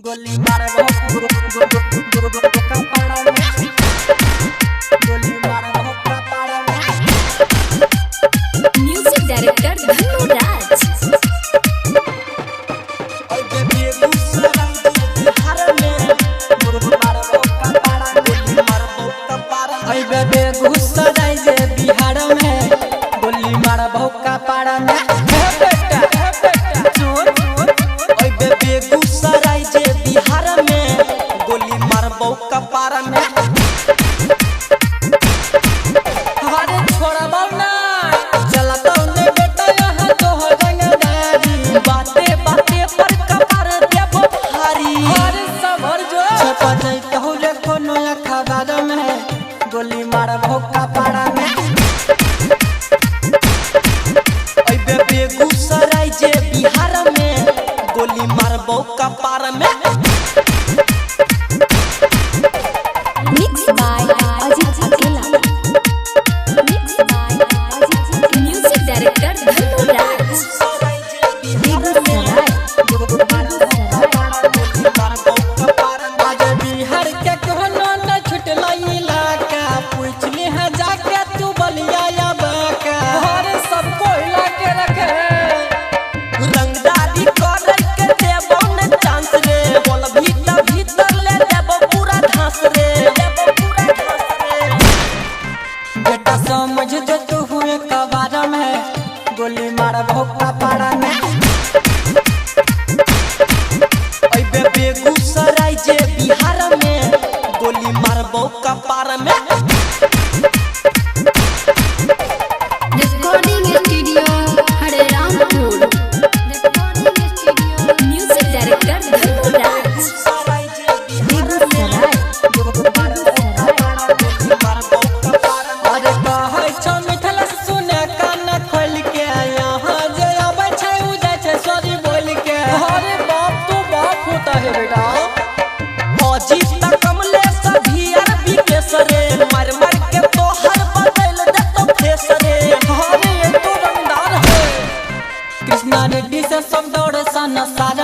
गोली मार गोली मार म्यूजिक डायरेक्टर धनु राज। बेगूसराय जे बिहार में गोली मार भौका पारा में बेगूसराय जे बिहार में गोली मार भौका पारा में हमारे छोड़बौ ना चलतौ ने बेटा यहाँ तो हो रंगदारी बाते बाते पर कपार देबो भारी हर समर जो छपा जइतौ रे कोनो अखबार में गोली मार भौका पारा में बेगूसराय जे बिहार में गोली मार भौका पारा में mix by Ajit Akela. Mix by Ajit. Music director Dhanu Raj. आज बिहार के कोनो न छुटला इलाका पूछले है जाके तू बलिया या बाका हर सब कोयला के रखे रंगदारी करे के देबो न चांस रे बोल भीतर ले देबो पूरा घास रे बेटा समझ जो तू हुए कबार में गोली मार भौका पारा में बेगूसराय जे बिहार में गोली मार भौका पारा में रिकॉर्डिंग स्टूडियो हरे Rampur. Recording studio music director Dhanu राज। अरे कहै छौ मिथिला सुने कान खोल के यहाँ जे आबै छै उ जाय छै सॉरी बोल के अरे बाप तो बाप होता है बेटा अजीत तक कमले सभी अरबी केसरे मर मर के तो हर बदल दे तो फेसरे अरे ये तो रंगदार है कृष्णा रेड्डी से सब दौड़ सन सारे